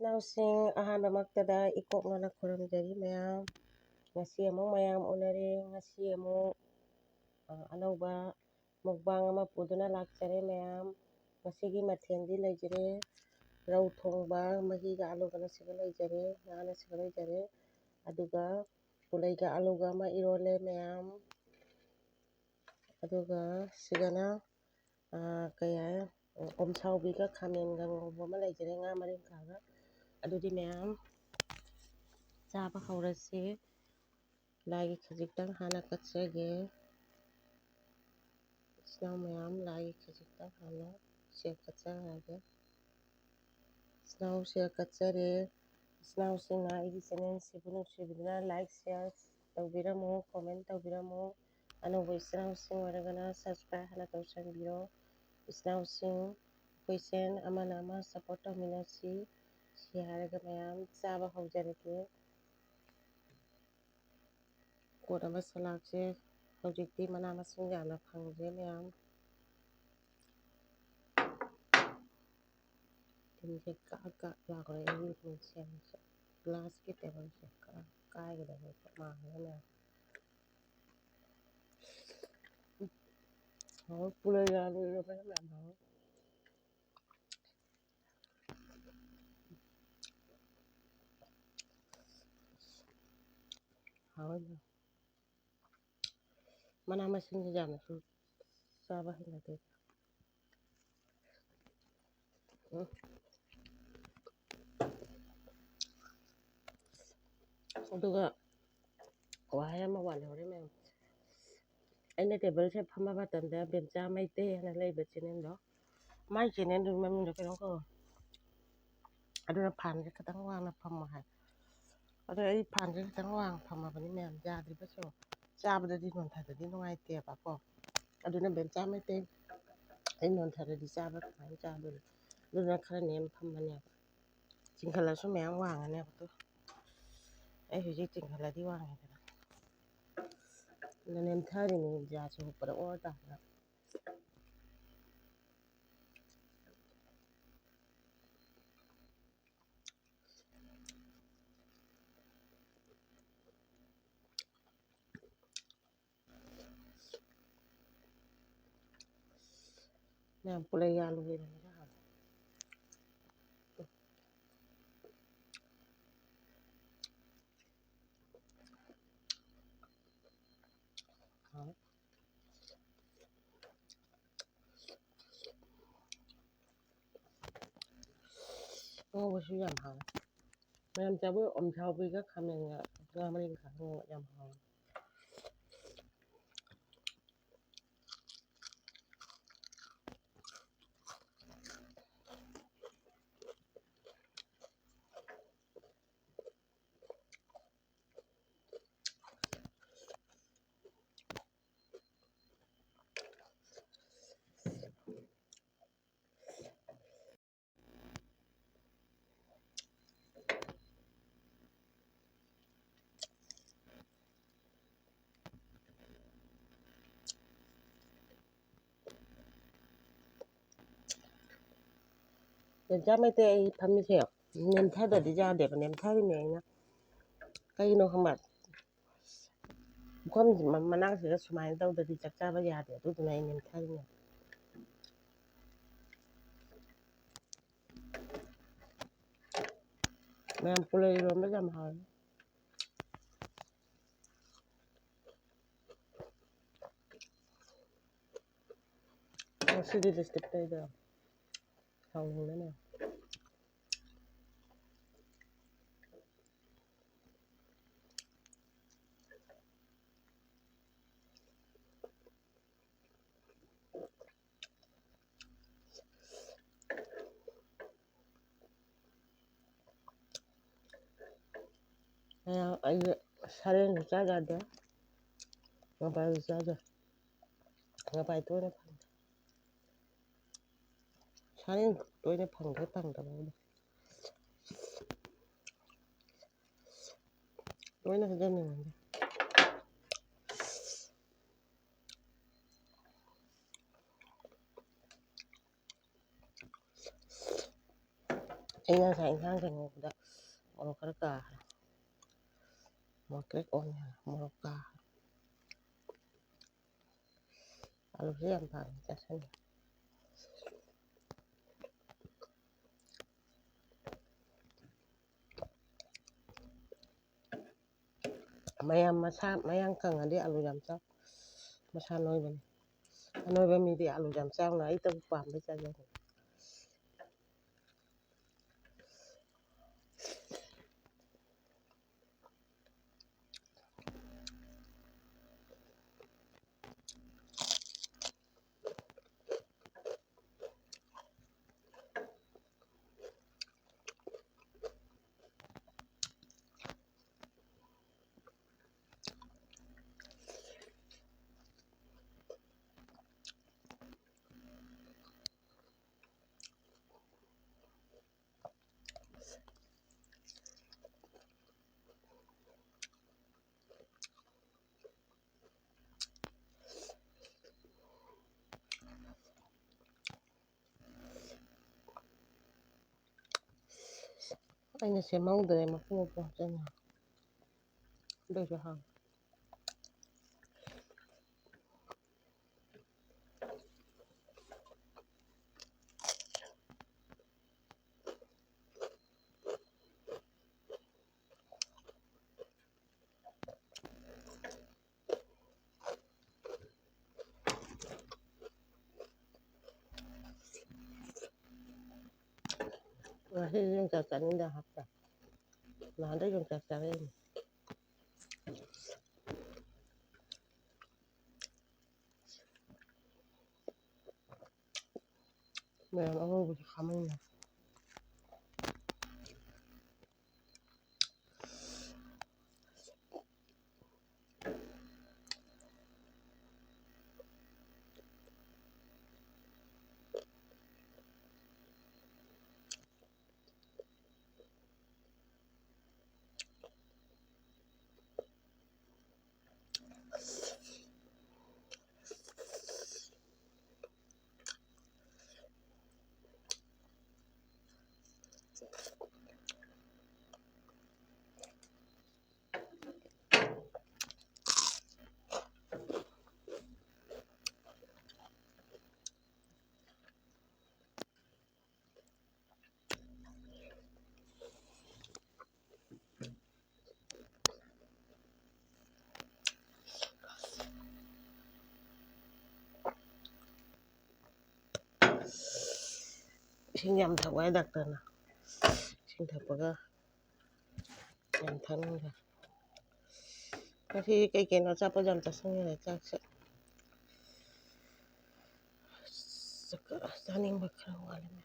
ꯏꯆꯤꯟꯅꯥꯎꯁꯤꯡ ꯑꯍꯥꯟꯕꯃꯛꯇꯗ ꯏꯀꯣꯛꯅꯅ ꯈꯨꯔꯨꯝꯖꯔꯤ ꯃꯌꯥꯝ. ꯉꯁꯤ ꯑꯃꯨꯛ ꯃꯌꯥꯝ ꯎꯅꯔꯦ. ꯉꯁꯤ ꯑꯃꯨꯛ ꯑꯅꯧꯕ ꯃꯨꯛꯕꯥꯡ ꯑꯃ ꯄꯨꯗꯨꯅ ꯂꯥꯛꯆꯔꯦ ꯃꯌꯥꯝ. ꯉꯁꯤꯒꯤ ꯃꯊꯦꯜꯗꯤ ꯂꯩꯖꯔꯦ. ꯔꯧ ꯊꯣꯡꯕ ꯃꯍꯤꯒ ꯑꯂꯨꯒꯅ ꯁꯤꯒ ꯂꯩꯖꯔꯦ. ꯉꯥꯅ ꯁꯤꯒ ꯂꯩꯖꯔꯦ. ꯑꯗꯨꯒ ꯄꯨꯂꯩꯒ ꯑꯂꯨꯒ ꯑꯃ ꯏꯔꯣꯜꯂꯦ ꯃꯌꯥꯝ. ꯑꯗꯨꯒ ꯁꯤꯒꯅ ꯀꯣꯝꯁꯥꯎꯕꯤꯒ ꯈꯥꯃꯦꯟꯒ ꯉꯧꯕ ꯑꯃ ꯂꯩꯖꯔꯦ ꯉꯥ ꯃꯔꯤꯡꯈꯥꯒ. ꯑꯗꯨꯗꯤ ꯃꯌꯥꯝ ꯆꯥꯕ ꯍꯧꯔꯁꯤ. ꯂꯥꯏꯒꯤ ꯈꯖꯤꯛꯇꯪ ꯍꯥꯟꯅ ꯀꯠꯆꯒꯦ. ꯏꯆꯤꯟꯅꯥꯎ ꯃꯌꯥꯝ ꯂꯥꯏꯒꯤ ꯈꯖꯤꯛꯇꯪ ꯍꯥꯟꯅ ꯁꯦꯠ ꯀꯠꯆꯔꯒꯦ. ꯏꯆꯤꯟꯅꯥꯎ ꯁꯦꯠ ꯀꯠꯆꯔꯦ. ꯏꯆꯤꯟꯅꯥꯎꯁꯤꯡꯅ ꯑꯩꯒꯤ ꯆꯦꯅꯦꯜꯁꯤꯕꯨ ꯅꯨꯡꯁꯤꯕꯤꯗꯨꯅ ꯂꯥꯏꯛ ꯁꯤꯌꯥꯔ ꯇꯧꯕꯤꯔꯝꯃꯨ, ꯀꯣꯃꯦꯟ ꯇꯧꯕꯤꯔꯝꯃꯨ. ꯑꯅꯧꯕ ꯏꯆꯤꯟꯅꯥꯎꯁꯤꯡ ꯑꯣꯏꯔꯒꯅ ꯁꯕꯁꯀ꯭ꯔꯥꯏꯕ ꯍꯥꯟꯅ ꯇꯧꯁꯟꯕꯤꯔꯣ. ꯏꯆꯤꯟꯅꯥꯎꯁꯤꯡ ꯑꯩꯈꯣꯏꯁꯦꯟ ꯑꯃꯅ ꯑꯃ ꯁꯞꯄꯣꯔꯠ ꯇꯧꯃꯤꯟꯅꯁꯤ. ꯁꯤ ꯍꯥꯏꯔꯒ ꯃꯌꯥꯝ ꯆꯥꯕ ꯍꯧꯖꯔꯒꯦ. ꯀꯣꯠ ꯑꯃ ꯁꯂꯥꯛꯁꯦ ꯍꯧꯖꯤꯛꯇꯤ ꯃꯅꯥ ꯃꯁꯤꯡ ꯌꯥꯝꯅ ꯐꯪꯗ꯭ꯔꯦ ꯃꯌꯥꯝ. ꯇꯤꯟꯁꯦ ꯀꯥꯛ ꯀꯥꯛ ꯂꯥꯎꯔꯦ ꯑꯩꯒꯤ ꯃꯤꯡꯁꯦꯟꯁꯦ. ꯒ꯭ꯂꯥꯁꯀꯤ ꯇꯦꯕꯜꯁꯦ ꯀꯥꯏꯒꯗꯕ ꯃꯥꯜꯂꯦ ꯃꯌꯥꯝ. ꯄꯨꯂꯩꯒ ꯑꯂꯨ ꯏꯔꯣꯟꯕꯁꯦ ꯌꯥꯝ ꯍꯥꯎꯋꯦ. ꯍꯥꯎꯋꯦ. ꯃꯅꯥ ꯃꯁꯤꯡꯁꯦ ꯌꯥꯝꯅꯁꯨ ꯆꯥꯕ ꯍꯩꯅꯗꯦ. ꯑꯗꯨꯒ ꯋꯥꯍꯩ ꯑꯃ ꯋꯥꯠꯍꯧꯔꯦ ꯃꯌꯥꯝ. ꯑꯩꯅ ꯇꯦꯕꯜꯁꯦ ꯐꯝꯕ ꯃꯇꯝꯗ ꯕꯦꯝꯆꯥ ꯃꯩꯇꯩ ꯍꯥꯏꯅ ꯂꯩꯕ ꯆꯦꯅꯦꯜꯗꯣ, ꯃꯥꯏ ꯆꯦꯅꯦꯜꯗꯨꯒꯤ ꯃꯃꯤꯡꯗꯣ ꯀꯩꯅꯣ ꯀꯧꯋꯦ. ꯑꯗꯨꯅ ꯐꯥꯟꯁꯦ ꯈꯤꯇꯪ ꯋꯥꯡꯅ ꯐꯝꯃꯣ ꯍꯥꯏ. ꯑꯗꯣ ꯑꯩ ꯐꯥꯟꯁꯦ ꯈꯤꯇꯪ ꯋꯥꯡꯅ ꯐꯝꯃꯕꯅꯤ ꯃꯌꯥꯝ. ꯌꯥꯗ꯭ꯔꯤꯕꯁꯨ ꯆꯥꯕꯗꯗꯤ ꯅꯣꯟꯊꯔꯗꯤ ꯅꯨꯡꯉꯥꯏꯇꯦꯕꯀꯣ. ꯑꯗꯨꯅ ꯕꯦꯝꯆꯥ ꯃꯩꯇꯩ ꯑꯩ ꯅꯣꯟꯊꯔꯗꯤ ꯆꯥꯕ ꯀꯃꯥꯏꯅ ꯆꯥꯗꯣꯏꯅꯣ? ꯑꯗꯨꯅ ꯈꯔ ꯅꯦꯝ ꯐꯝꯕꯅꯦꯕ. ꯆꯤꯡꯈꯠꯂꯁꯨ ꯃꯌꯥꯝ ꯋꯥꯡꯉꯅꯦꯕ. ꯑꯩ ꯍꯧꯖꯤꯛ ꯆꯤꯡꯈꯠꯂꯗꯤ ꯋꯥꯡꯉꯦꯗꯅ. ꯑꯗꯨꯅ ꯅꯦꯝꯊꯔꯤꯅꯤ ꯌꯥꯁꯦ ꯍꯨꯛꯄꯗ ꯑꯣꯔ ꯇꯥꯗꯅ. ꯃꯌꯥꯝ ꯄꯨꯂꯩꯒ ꯑꯂꯨꯒ ꯏꯔꯣꯟꯕꯁꯦ ꯍꯥꯎꯋꯦ. ꯍꯥꯎꯋꯦ. ꯉꯧꯕꯁꯨ ꯌꯥꯝ ꯍꯥꯎꯋꯦ. ꯃꯌꯥꯝ ꯆꯥꯕꯨ ꯑꯣꯝꯁꯥꯎꯕꯤꯒ ꯈꯥꯃꯦꯟꯒ ꯉꯥ ꯃꯔꯤꯡꯈꯥꯒ ꯉꯧꯕ ꯌꯥꯝ ꯍꯥꯎꯋꯦ. ꯕꯦꯝꯆꯥ ꯃꯩꯇꯩ ꯑꯩ ꯐꯝꯃꯤꯁꯦ ꯅꯦꯝꯊꯗ꯭ꯔꯗꯤ ꯌꯥꯗꯦꯕ. ꯅꯦꯝꯊꯔꯤꯅꯦ ꯑꯩꯅ. ꯀꯩꯒꯤꯅꯣ ꯈꯪꯕ? ꯄꯨꯈꯝ ꯃꯅꯥꯛꯁꯤꯗ ꯁꯨꯃꯥꯏꯅ ꯇꯧꯗ꯭ꯔꯗꯤ ꯆꯥꯛ ꯆꯥꯕ ꯌꯥꯗꯦ. ꯑꯗꯨꯗꯨꯅ ꯑꯩ ꯅꯦꯝꯊꯔꯤꯅꯦ. ꯃꯌꯥꯝ ꯄꯨꯂꯩ ꯏꯔꯣꯟꯕꯁꯦ ꯌꯥꯝ ꯍꯥꯎꯋꯦ. ꯉꯁꯤꯗꯤ ꯂꯤꯞꯁꯇꯤꯛ ꯇꯩꯗꯣꯏꯔꯣ? ꯁꯥꯎꯅꯤꯡꯗꯅ. ꯑꯩꯁꯦ ꯁꯔꯦꯡꯁꯨ ꯆꯥ ꯌꯥꯗꯦ. ꯉꯄꯥꯏꯁꯨ ꯆꯥꯗꯦ. ꯉꯄꯥꯏ ꯇꯣꯏꯅ ꯐꯪꯗꯦ. ꯁꯔꯦꯡ ꯇꯣꯏꯅ ꯐꯪꯗꯕ. ꯂꯣꯏꯅ ꯍꯩꯖꯅꯤꯡꯉꯤ. ꯑꯩꯅ ꯉꯁꯥꯏ ꯏꯟꯁꯥꯡ ꯊꯣꯡꯕꯗ ꯃꯣꯔꯣꯛ ꯈꯔ ꯀꯥꯈ꯭ꯔꯦ ꯃꯣꯔꯣꯛ ꯑꯣꯟꯈ꯭ꯔꯦ ꯃꯣꯔꯣꯛ ꯀꯥꯈ꯭ꯔꯦ ꯑꯂꯨꯁꯦ ꯌꯥꯝ ꯄꯥꯝꯃꯦ ꯆꯥꯁꯤꯟꯕ ꯃꯌꯥꯝ ꯃꯁꯥ ꯃꯌꯥꯡ ꯀꯪꯉꯗꯤ ꯑꯂꯨ ꯌꯥꯝ ꯆꯥꯎ ꯃꯁꯥ ꯅꯣꯏꯕꯅꯤ ꯑꯅꯣꯏꯕ ꯃꯤꯗꯤ ꯑꯂꯨ ꯌꯥꯝ ꯆꯥꯎꯅ ꯑꯩꯇꯕꯨ ꯄꯥꯝꯕꯩ ꯆꯥꯖꯕꯅꯤ ꯑꯩꯅ ꯁꯦꯝꯍꯧꯗ꯭ꯔꯦ ꯃꯄꯨ ꯍꯥꯞꯆꯤꯟꯕ ꯑꯗꯨꯏꯁꯨ ꯍꯥꯎꯏ ꯉꯁꯤꯗꯤ ꯌꯣꯡꯆꯥꯛ ꯆꯥꯅꯤꯡꯗ ꯍꯥꯞꯇ꯭ꯔꯦ ꯅꯍꯥꯟꯗꯩ ꯌꯣꯡꯆꯥꯛ ꯆꯥꯔꯛꯏꯅꯤ ꯃꯌꯥꯝ ꯑꯉꯧꯕꯁꯨ ꯈꯥꯃꯤꯟꯅ ꯏꯁꯤꯡ ꯌꯥꯝ ꯊꯛꯎ ꯍꯥꯏ ꯗꯥꯛꯇꯔꯅ ꯏꯁꯤꯡ ꯊꯛꯄꯒ ꯌꯥꯝ ꯊꯛꯅꯤꯡꯗꯦ ꯉꯁꯤ ꯀꯩꯀꯩꯅꯣ ꯑꯆꯥꯄꯣꯠ ꯌꯥꯝ ꯆꯥꯁꯤꯟꯈꯔꯦ ꯆꯥꯛꯁꯦ ꯆꯥꯅꯤꯡꯕ ꯈꯔ ꯋꯥꯠꯂꯦ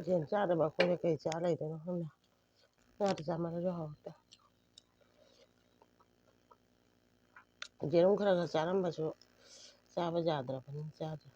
ꯌꯦꯟ ꯆꯥꯗꯕ ꯑꯩꯈꯣꯏꯅ ꯀꯩ ꯆꯥ ꯂꯩꯗꯣꯏꯅꯣ ꯈꯪꯗꯦ ꯉꯥꯗ ꯆꯥꯃꯜꯂꯁꯨ ꯍꯥꯎꯇꯦ ꯌꯦꯔꯨꯝ ꯈꯔ ꯈꯔ ꯆꯥꯔꯝꯕꯁꯨ ꯆꯥꯕ ꯌꯥꯗ꯭ꯔꯕꯅꯤ ꯆꯥꯗ꯭ꯔꯦ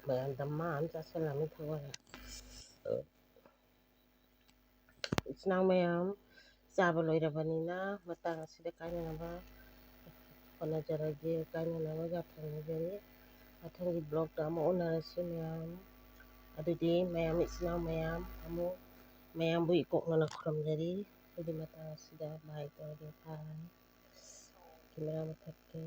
Maya dama am chasalami thawara. Ichinaw mayam chaba loirabanina matang asida kainanaba honajarage kainanaba gathangnajari mathanggi vlogda amuk unarasi mayam adudi mayam ichinaw mayam amuk mayambu ikoknana khuramjari adudi matang asida bye torage bye camera mathakke.